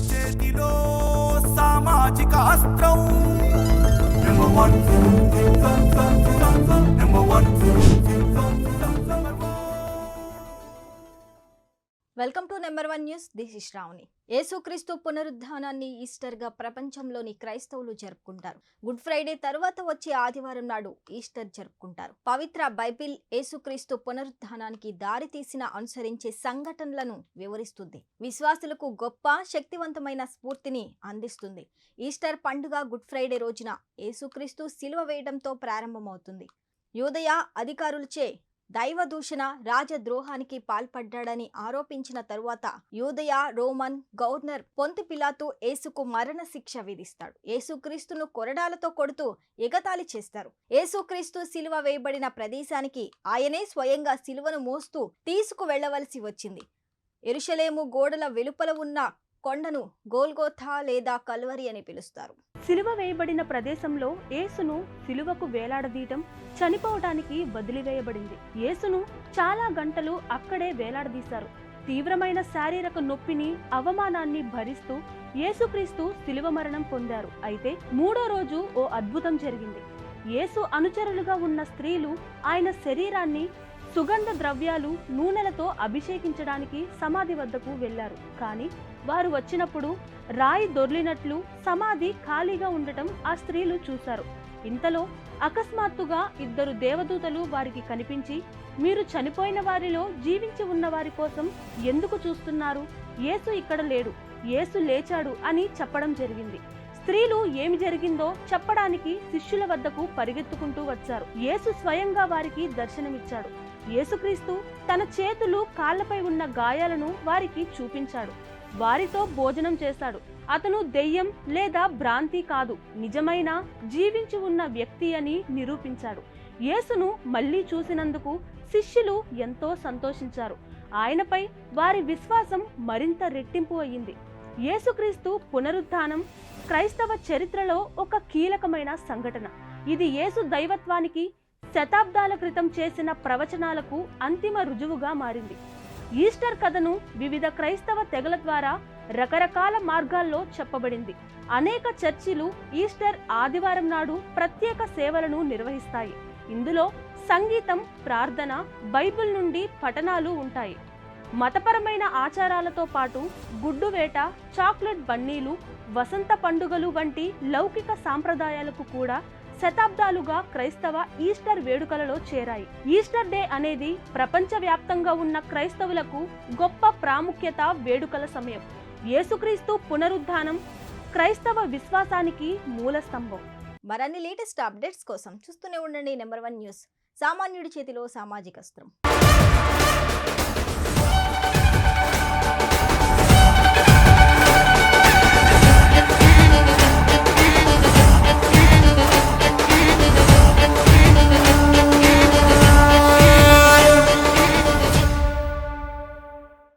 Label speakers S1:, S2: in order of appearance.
S1: చేతిలో సామాజిక అస్త్రం number one number one.
S2: Welcome to number 1 news. This is Shravani. యేసుక్రీస్తు పునరుద్ధానాన్ని ఈస్టర్ గా ప్రపంచంలోని క్రైస్తవులు జరుపుకుంటారు. గుడ్ ఫ్రైడే తర్వాత వచ్చే ఆదివారం నాడు ఈస్టర్ జరుపుకుంటారు. పవిత్ర బైబిల్ యేసుక్రీస్తు పునరుద్ధానానికి దారి తీసిన అనుసరించే సంఘటనలను వివరిస్తుంది. విశ్వాసులకు గొప్ప శక్తివంతమైన స్ఫూర్తిని అందిస్తుంది. ఈస్టర్ పండుగ గుడ్ ఫ్రైడే రోజున యేసుక్రీస్తు సిలువ వేయడంతో ప్రారంభమవుతుంది. యూదయ అధికారులచే దైవదూషణ రాజద్రోహానికి పాల్పడ్డాడని ఆరోపించిన తరువాత యూదయ రోమన్ గవర్నర్ పొంతి పిలాతు యేసుకు మరణ శిక్ష విధిస్తాడు. యేసుక్రీస్తును కొరడాలతో కొడుతూ ఎగతాళి చేస్తారు. యేసుక్రీస్తు సిలువ వేయబడిన ప్రదేశానికి ఆయనే స్వయంగా సిలువను మోస్తూ తీసుకు వెళ్లవలసి వచ్చింది. యెరూషలేము గోడల వెలుపల ఉన్న కొండను గోల్గోథా లేదా కల్వరి అని పిలుస్తారు.
S3: సిలువ వేయబడిన ప్రదేశంలో యేసును సిలువకు వేలాడదీయటం చనిపోవటానికి వదిలివేయబడింది. యేసును చాలా గంటలు అక్కడే వేలాడదీశారు. తీవ్రమైన శారీరక నొప్పిని అవమానాన్ని భరిస్తూ యేసుక్రీస్తు సిలువ మరణం పొందారు. అయితే 3వ రోజు ఓ అద్భుతం జరిగింది. యేసు అనుచరులుగా ఉన్న స్త్రీలు ఆయన శరీరాన్ని సుగంధ ద్రవ్యాలు నూనెలతో అభిషేకించడానికి సమాధి వద్దకు వెళ్లారు. కానీ వారు వచ్చినప్పుడు రాయి దొర్లినట్లు సమాధి ఖాళీగా ఉండటం ఆ స్త్రీలు చూశారు. ఇంతలో అకస్మాత్తుగా 2 దేవదూతలు వారికి కనిపించి, మీరు చనిపోయిన వారిలో జీవించి ఉన్న వారి కోసం ఎందుకు చూస్తున్నారు? యేసు ఇక్కడ లేడు, యేసు లేచాడు అని చెప్పడం జరిగింది. స్త్రీలు ఏమి జరిగిందో చెప్పడానికి శిష్యుల వద్దకు పరిగెత్తుకుంటూ వచ్చారు. యేసు స్వయంగా వారికి దర్శనమిచ్చాడు. యేసుక్రీస్తు తన చేతులు కాళ్లపై ఉన్న గాయాలను వారికి చూపించాడు. వారితో భోజనం చేశాడు. అతను దెయ్యం లేదా భ్రాంతి కాదు, నిజమైన జీవించి ఉన్న వ్యక్తి అని నిరూపించాడు. యేసును మళ్లీ చూసినందుకు శిష్యులు ఎంతో సంతోషించారు. ఆయనపై వారి విశ్వాసం మరింత రెట్టింపు అయ్యింది. యేసుక్రీస్తు పునరుద్ధానం క్రైస్తవ చరిత్రలో ఒక కీలకమైన సంఘటన. ఇది యేసు దైవత్వానికి శతాబ్దాల క్రితం చేసిన ప్రవచనాలకు అంతిమ రుజువుగా మారింది. ఈస్టర్ కథను వివిధ క్రైస్తవ తెగల ద్వారా రకరకాల మార్గాల్లో చెప్పబడింది. అనేక చర్చిలు ఈస్టర్ ఆదివారం నాడు ప్రత్యేక సేవలను నిర్వహిస్తాయి. ఇందులో సంగీతం, ప్రార్థన, బైబిల్ నుండి పఠనాలు ఉంటాయి. మతపరమైన ఆచారాలతో పాటు గుడ్డు వేట, చాక్లెట్ బన్నీలు, వసంత పండుగలు వంటి లౌకిక సాంప్రదాయాలకు కూడా శతాబ్దాలుగా క్రైస్తవ ఈస్టర్ వేడుకలలో చేరాయి. ఈస్టర్ డే అనేది ప్రపంచవ్యాప్తంగా ఉన్న క్రైస్తవులకు గొప్ప ప్రాముఖ్యత వేడుకల సమయం. యేసుక్రీస్తు పునరుద్ధానం క్రైస్తవ విశ్వాసానికి మూల స్తంభం.
S2: మరిన్ని లేటెస్ట్ అప్డేట్స్ కోసం చూస్తూనే ఉండండి నెంబర్ 1 న్యూస్. సామాన్యుడి చేతిలో సామాజిక అస్త్రం.